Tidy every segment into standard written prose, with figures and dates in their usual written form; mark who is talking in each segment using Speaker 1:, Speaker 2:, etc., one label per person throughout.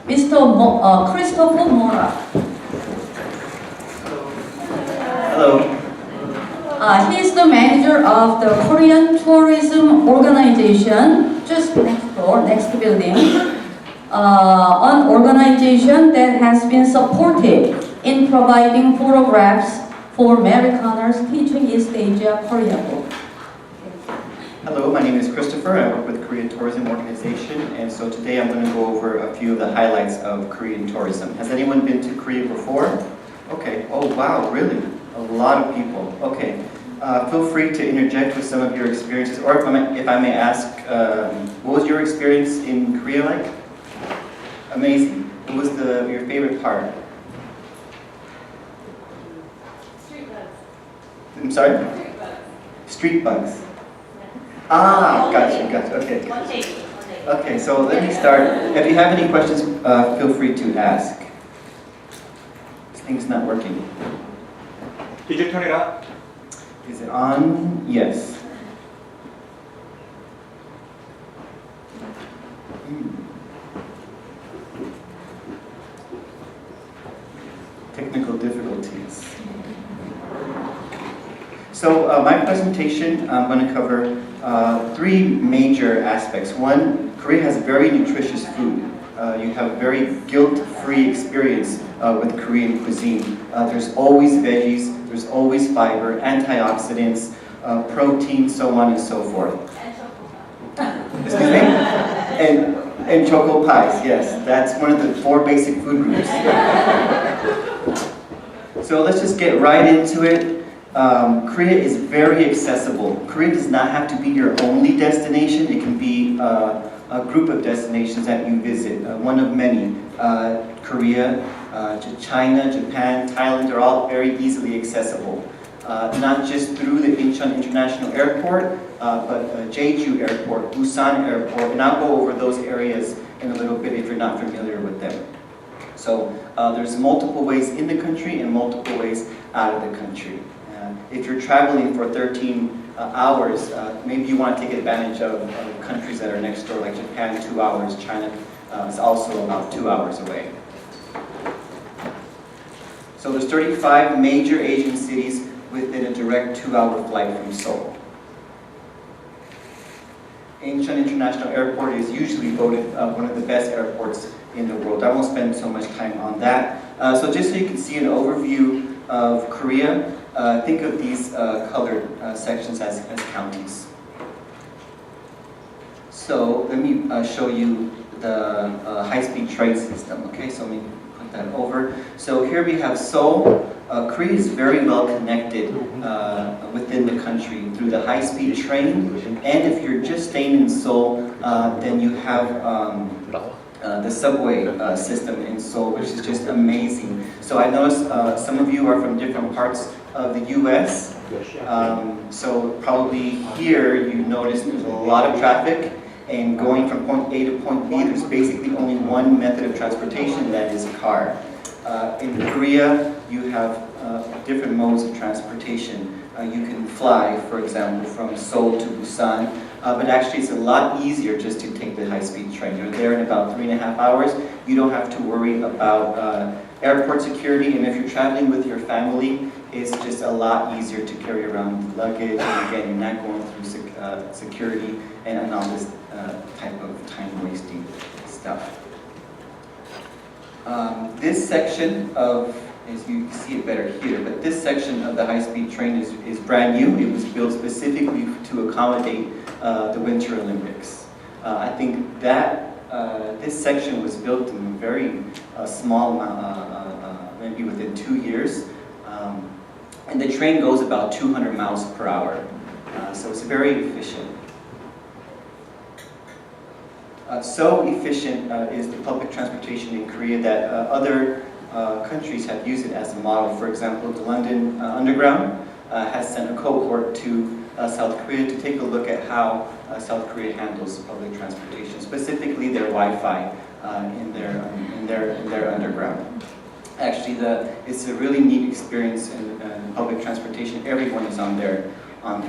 Speaker 1: Mr. Christopher Mora.
Speaker 2: Hello.
Speaker 1: He is the manager of the Korean Tourism Organization, just next door, next building. An organization that has been supportive in providing photographs for Americaners teaching East Asia Korean book.
Speaker 2: Hello, my name is Christopher. I work with Korean Tourism Organization, and so today I'm going to go over a few of the highlights of Korean tourism. Has anyone been to Korea before? Okay. Oh, wow, really? A lot of people. Okay. Feel free to interject with some of your experiences, or if I may ask, what was your experience in Korea like? Amazing. What was your favorite part?
Speaker 3: Street bugs.
Speaker 2: I'm sorry?
Speaker 3: Street bugs.
Speaker 2: Street bugs. Ah, gotcha. Okay.
Speaker 3: One take.
Speaker 2: Okay, so let me start. If you have any questions, feel free to ask. This thing's not working.
Speaker 4: Did you turn it up?
Speaker 2: Is it on? Yes. Technical difficulties. So my presentation, I'm going to cover three major aspects. One, Korea has very nutritious food. You have a very guilt-free experience with Korean cuisine. There's always veggies, there's always fiber, antioxidants, protein, so on and so forth. Excuse me? And choco pies, yes. That's one of the 4 basic food groups. So let's just get right into it. Korea is very accessible. Korea does not have to be your only destination. It can be a group of destinations that you visit, one of many. Korea, China, Japan, Thailand are all very easily accessible. Not just through the Incheon International Airport, but Jeju Airport, Busan Airport, and I'll go over those areas in a little bit if you're not familiar with them. So there's multiple ways in the country and multiple ways out of the country. If you're traveling for 13 hours, maybe you want to take advantage of countries that are next door, like Japan, 2 hours. China is also about 2 hours away. So there's 35 major Asian cities within a direct 2-hour flight from Seoul. Incheon International Airport is usually voted one of the best airports in the world. I won't spend so much time on that. So just so you can see an overview of Korea, think of these colored sections as counties. So let me show you the high-speed train system. Okay, so let me put that over. So here we have Seoul. Korea is very well connected within the country through the high-speed train. And if you're just staying in Seoul, then you have the subway system in Seoul, which is just amazing. So I noticed some of you are from different parts of the U.S. So probably here you notice there's a lot of traffic, and going from point A to point B, there's basically only one method of transportation, that is car. In Korea, you have different modes of transportation. You can fly, for example, from Seoul to Busan, but actually it's a lot easier just to take the high-speed train. You're there in about 3.5 hours. You don't have to worry about airport security, and if you're traveling with your family, it's just a lot easier to carry around luggage, and again, you're not going through security and all this type of time-wasting stuff. This section of, as you can see it better here, but this section of the high-speed train is brand new. It was built specifically to accommodate the Winter Olympics. I think that this section was built in a very small, maybe within 2 years. And the train goes about 200 miles per hour. So it's very efficient. So efficient is the public transportation in Korea that other countries have used it as a model. For example, the London Underground has sent a cohort to South Korea to take a look at how South Korea handles public transportation, specifically their Wi-Fi in their underground. Actually, it's a really neat experience in public transportation. Everyone is on their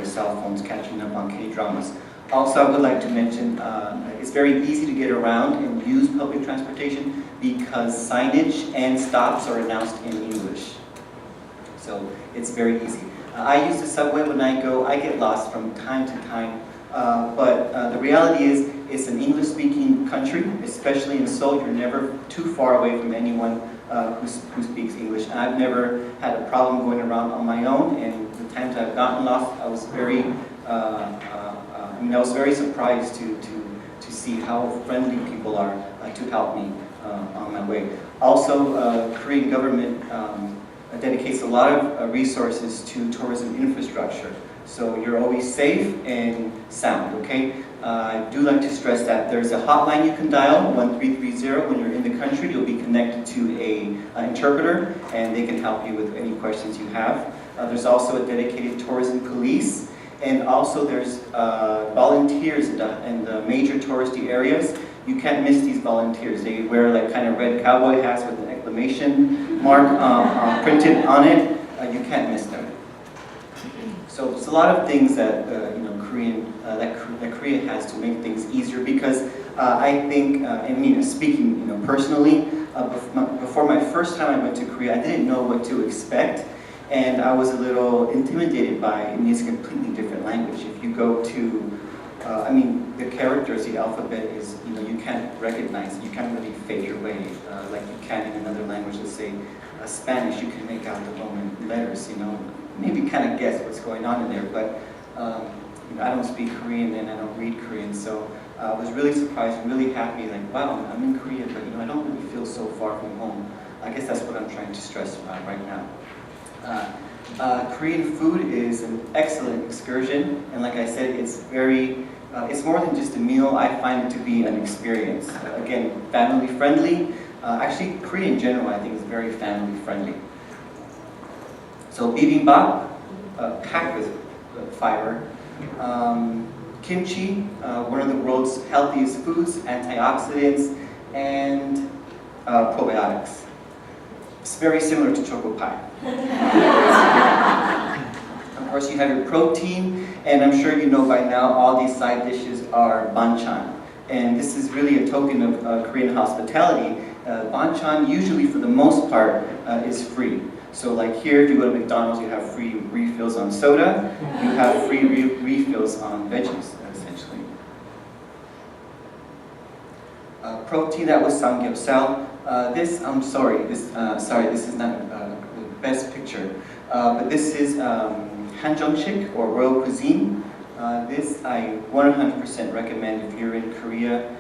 Speaker 2: cell phones catching up on K-dramas. Also, I would like to mention it's very easy to get around and use public transportation because signage and stops are announced in English. So it's very easy. I use the subway when I go. I get lost from time to time. But the reality is, it's an English-speaking country, especially in Seoul. You're never too far away from anyone who speaks English. And I've never had a problem going around on my own. And the times I've gotten lost, I was very, I was very surprised to see how friendly people are to help me on my way. Also, Korean government dedicates a lot of resources to tourism infrastructure. So you're always safe and sound, okay? I do like to stress that there's a hotline you can dial, 1330. When you're in the country, you'll be connected to an interpreter, and they can help you with any questions you have. There's also a dedicated tourism police, and also there's volunteers in the major touristy areas. You can't miss these volunteers. They wear like kind of red cowboy hats with an exclamation mark printed on it. You can't miss them. So there's a lot of things that that Korea has to make things easier, because I think, speaking personally, before my first time I went to Korea, I didn't know what to expect, and I was a little intimidated by it's a completely different language. If you go to, the characters, the alphabet is, you can't recognize it. You can't really fade your way like you can in another language. Let's say Spanish, you can make out the Roman letters, maybe kind of guess what's going on in there, but I don't speak Korean and I don't read Korean, so I was really surprised and really happy, like, wow, I'm in Korea, but I don't really feel so far from home. I guess that's what I'm trying to stress right now. Korean food is an excellent excursion, and like I said, it's more than just a meal. I find it to be an experience. Again, family friendly. Actually, Korea in general, I think, is very family friendly. So bibimbap, packed with fiber. Kimchi, one of the world's healthiest foods, antioxidants, and probiotics. It's very similar to choco pie. Of course, you have your protein, and I'm sure you know by now all these side dishes are banchan. And this is really a token of Korean hospitality. Banchan, usually for the most part, is free. So like here, if you go to McDonald's, you have free refills on soda. You have free refills on veggies, essentially. Protein, that was samgyeopsal. This is not the best picture. But this is 한정식, or royal cuisine. This I 100% recommend if you're in Korea.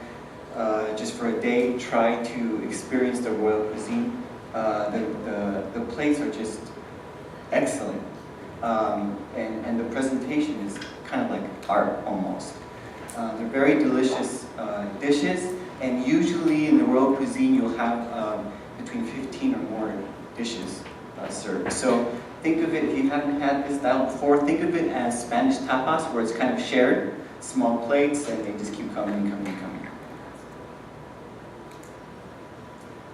Speaker 2: Just for a day, try to experience the royal cuisine. The plates are just excellent, and the presentation is kind of like art almost. They're very delicious dishes, and usually in the royal cuisine you'll have between 15 or more dishes served. So think of it, if you haven't had this style before, think of it as Spanish tapas, where it's kind of shared, small plates, and they just keep coming and coming and coming.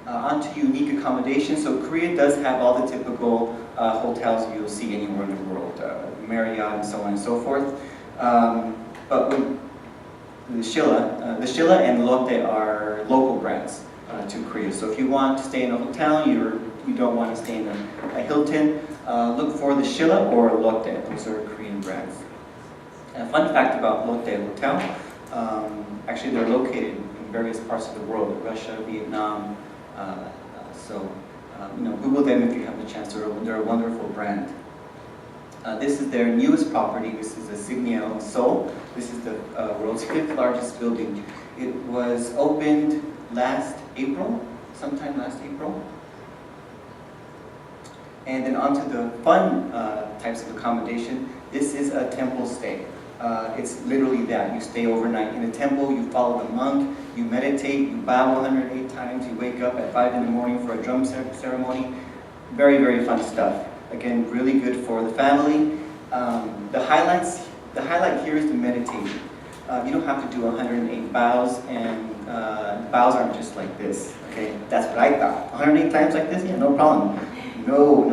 Speaker 2: On to unique accommodation. So Korea does have all the typical hotels you'll see anywhere in the world, Marriott and so on and so forth. But with the Shilla and Lotte are local brands to Korea. So if you want to stay in a hotel, you don't want to stay in a Hilton, look for the Shilla or Lotte. Those are Korean brands. A fun fact about Lotte Hotel, actually they're located in various parts of the world, Russia, Vietnam. Google them if you have the chance. They're a wonderful brand. This is their newest property. This is a Signia of Seoul. This is the world's 5th largest building. It was opened sometime last April. And then onto the fun types of accommodation. This is a temple stay. It's literally that. You stay overnight in a temple, you follow the monk, you meditate, you bow 108 times, you wake up at 5 in the morning for a drum ceremony. Very, very fun stuff. Again, really good for the family. The highlight here is the meditation. You don't have to do 108 bows, and bows aren't just like this. Okay, that's what I thought. 108 times like this? Yeah, no problem. No.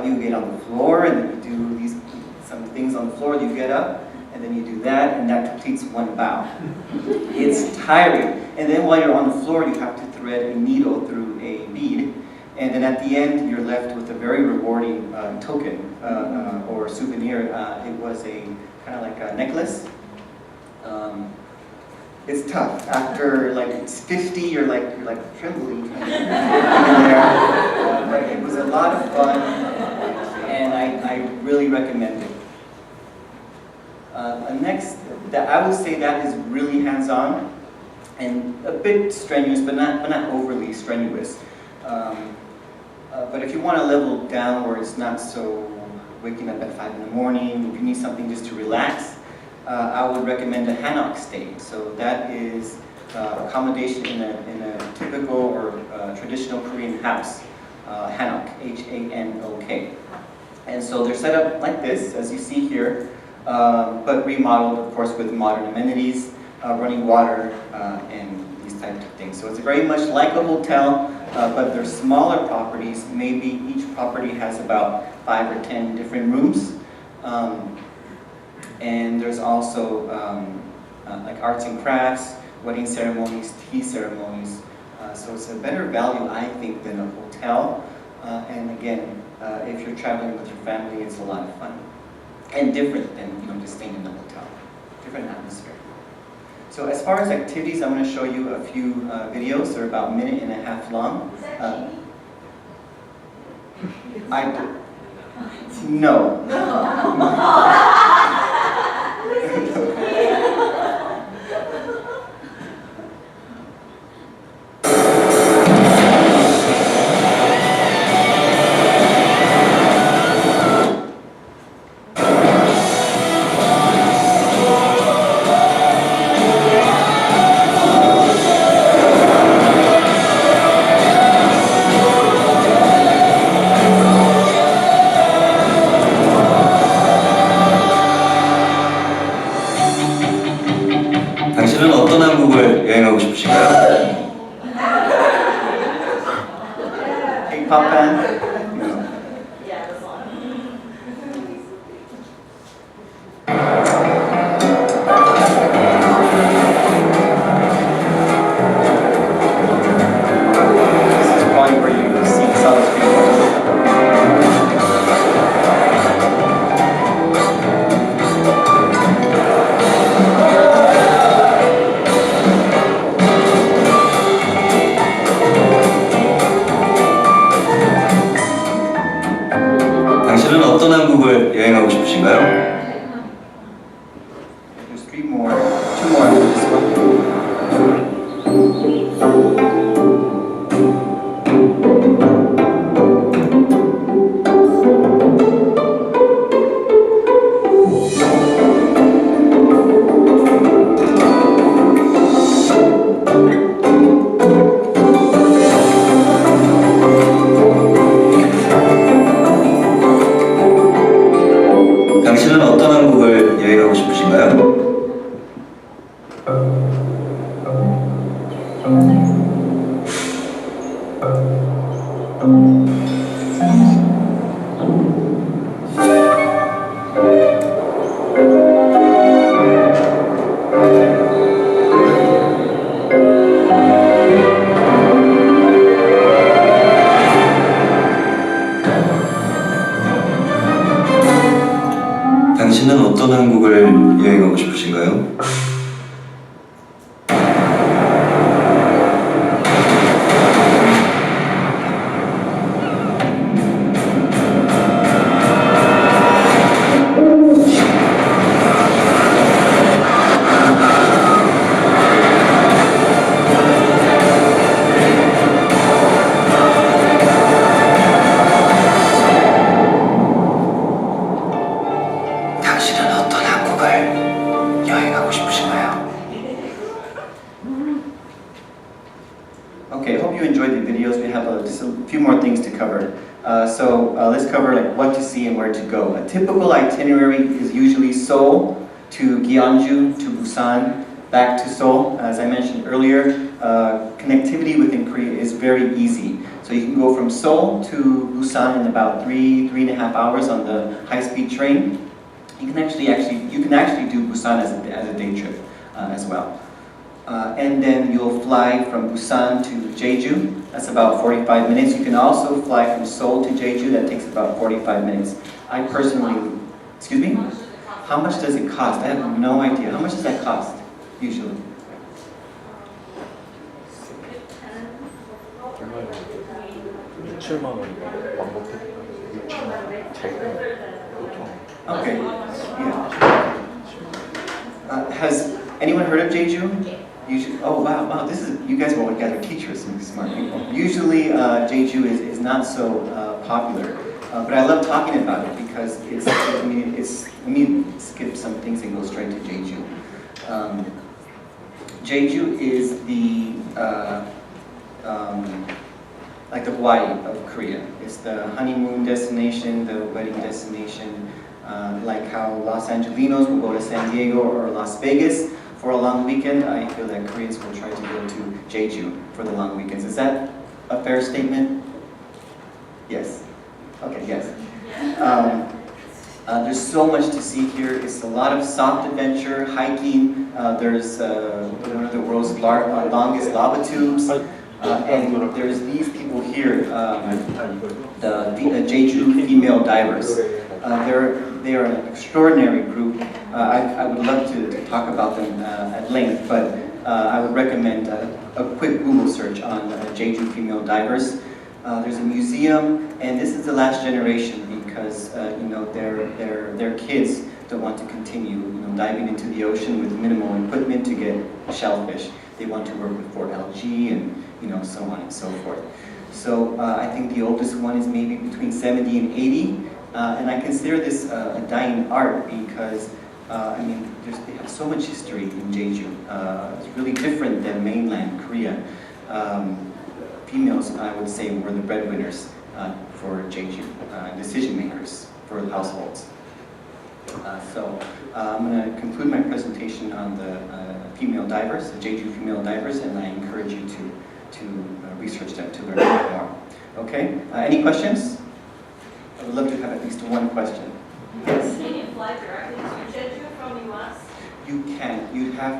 Speaker 2: You get on the floor, and then you do some things on the floor. You get up, and and then you do that, and that completes one bow. It's tiring. And then while you're on the floor, you have to thread a needle through a bead. And then at the end, you're left with a very rewarding token or souvenir. It was a kind of like a necklace. It's tough. After like it's 50, you're like trembling in there. But it was a lot of fun, and I really recommend it. Next, I would say that is really hands-on and a bit strenuous, but not overly strenuous. But if you want a level down where it's not so waking up at 5 in the morning, if you need something just to relax, I would recommend a hanok stay. So that is accommodation in a typical or traditional Korean house, hanok, H-A-N-O-K. And so they're set up like this, as you see here, but remodeled, of course, with modern amenities, running water, and these types of things. So it's very much like a hotel, but they're smaller properties. Maybe each property has about 5 or 10 different rooms. And there's also like arts and crafts, wedding ceremonies, tea ceremonies. So it's a better value, I think, than a hotel. And again, if you're traveling with your family, it's a lot of fun. And different than just staying in a hotel. Different atmosphere. So as far as activities, I'm going to show you a few videos. They're about a minute and a half long.
Speaker 3: Is that cheating?
Speaker 2: No.
Speaker 5: 당신은 어떤 한국을 여행하고 싶으신가요?
Speaker 2: K-pop band?
Speaker 3: Yeah, this one.
Speaker 2: This is probably where you see South Korea.
Speaker 5: 당신은 어떤 한국을 여행하고 싶으신가요?
Speaker 2: There's 3 more, 2 more after this one.
Speaker 5: 당신은 어떤 한국을 여행하고 싶으신가요? 당신은 어떤 한국을 여행하고 싶으신가요? 당신은 어떤 한국을 여행하고 싶으신가요?
Speaker 2: Okay, hope you enjoyed the videos. We have just a few more things to cover. Let's cover like what to see and where to go. A typical itinerary is usually Seoul to Gyeongju to Busan, back to Seoul. As I mentioned earlier, connectivity within Korea is very easy. So you can go from Seoul to Busan in about 3.5 hours on the high-speed train. You can actually do Busan as a day trip as well. And then you'll fly from Busan to Jeju. That's about 45 minutes. You can also fly from Seoul to Jeju. That takes about 45 minutes. I personally, excuse me? How much does it cost? I have no idea. How much does that cost, usually? Okay. Yeah. Has anyone heard of Jeju? Usually, oh wow! You guys are teachers, some smart people. Usually, Jeju is not so popular, but I love talking about it because let me skip some things and go straight to Jeju. Jeju is the like the Hawaii of Korea. It's the honeymoon destination, the wedding destination, like how Los Angelinos will go to San Diego or Las Vegas for a long weekend. I feel that Koreans will try to go to Jeju for the long weekends. Is that a fair statement? Yes. Okay, yes. There's so much to see here. It's a lot of soft adventure, hiking. There's one of the world's longest lava tubes. And there's these people here, the Jeju female divers. They are an extraordinary group. I would love to talk about them at length, but I would recommend a quick Google search on Jeju female divers. There's a museum, and this is the last generation because their kids don't want to continue diving into the ocean with minimal equipment to get shellfish. They want to work with Fort algae and so on and so forth. So I think the oldest one is maybe between 70 and 80, and I consider this a dying art because they have so much history in Jeju. It's really different than mainland Korea. Females, I would say, were the breadwinners for Jeju, decision makers for households. So I'm going to conclude my presentation on the female divers, the Jeju female divers, and I encourage you to research them to learn more. Okay? Any questions? I would love to have at least one question. Yes?
Speaker 3: Can you fly directly to Jeju from US?
Speaker 2: You can.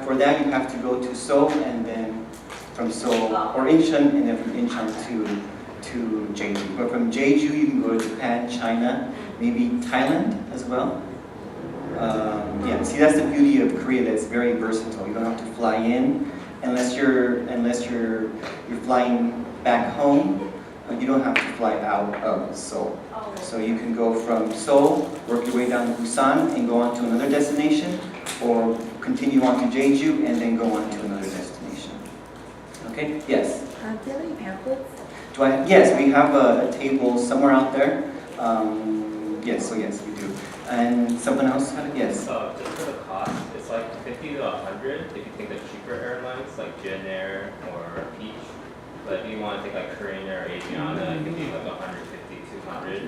Speaker 2: For that, you have to go to Seoul and then from Seoul, or Incheon, and then from Incheon to Jeju. But from Jeju, you can go to Japan, China, maybe Thailand as well. Yeah, see, that's the beauty of Korea. That's very versatile. You don't have to fly in unless you're flying back home. You don't have to fly out of Seoul. So you can go from Seoul, work your way down to Busan, and go on to another destination, or continue on to Jeju and then go on to another destination. Okay? Yes.
Speaker 6: Do you have any pamphlets?
Speaker 2: Yes, we have a table somewhere out there. Yes, we do. And someone else had it? Yes.
Speaker 7: So just for the cost, it's like 50 to 100 if you take the cheaper airlines like Jin Air or Peach. But if you want to take like Korean Air or Asiana, it can be like 150, 200.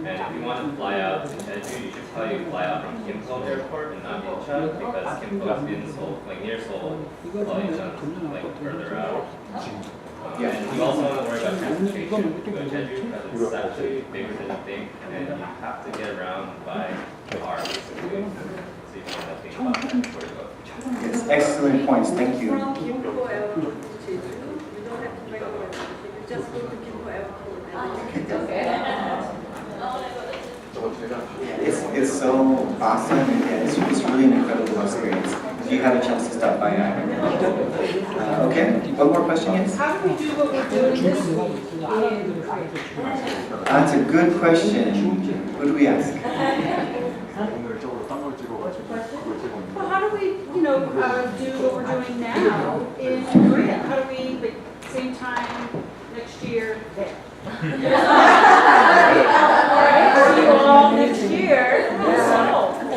Speaker 7: And if you want to fly out to Jeju, you should probably fly out from Kimpo Airport and not Incheon because Kimpo is in Seoul, like near Seoul, while Incheon like further out. And you also want to worry about transportation to go to Jeju because it's actually bigger than you think, and you have to get around by car basically. So you can end up being about that before you go.
Speaker 2: Yes, excellent points. Thank you.
Speaker 6: From Kimpo Airport to Jeju, you don't have to make a reservation. You just go to Kimpo Airport.
Speaker 2: It's so awesome. Yeah, it's really an incredible experience. If you have a chance to stop by, I recommend. Okay, one more question, yes?
Speaker 6: How do we do what we're doing this week in Korea?
Speaker 2: That's a good question. Who do we ask?
Speaker 6: Well, how do we, do what we're doing now in Korea? How do we, like, same time next year there? All next year. So,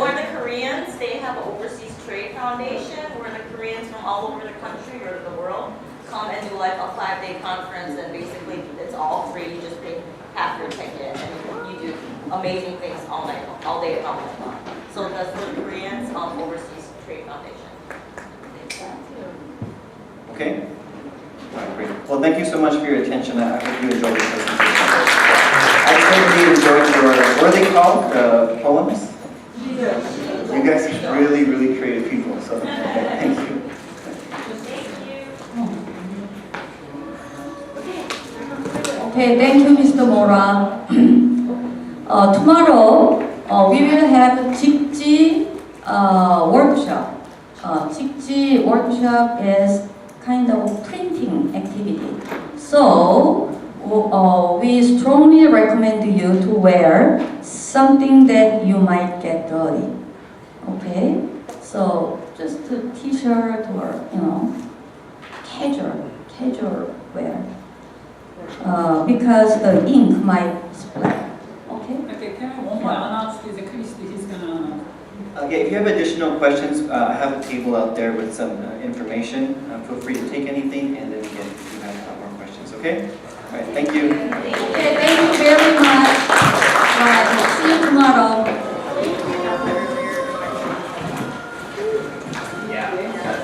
Speaker 3: For the Koreans, they have an overseas trade foundation where the Koreans from all over the country or the world come and do like a 5-day conference, and basically it's all free. You just pay half your ticket and you do amazing things all day long. So that's the Koreans Overseas Trade Foundation.
Speaker 2: Okay. All right, great. Well, thank you so much for your attention. I hope you enjoyed the presentation. I certainly enjoyed what are they called? The poems?
Speaker 6: Jesus.
Speaker 2: You guys are really, really creative people, so thank you.
Speaker 1: Okay, thank you, Mr. Mora. Tomorrow, we will have 직지 workshop. 직지 workshop is kind of printing activity. So, we strongly recommend you to wear something that you might get dirty. Okay? So, just a t-shirt or, casual wear. Because the ink might splatter. Okay?
Speaker 8: Okay, can I one more announce is Chris, he's gonna.
Speaker 2: Okay, if you have additional questions, I have a table out there with some information. Feel free to take anything, and then again, if you have more questions, okay? All right, thank you.
Speaker 1: Okay, thank you very much. Right, see you tomorrow.
Speaker 3: Yeah, yeah.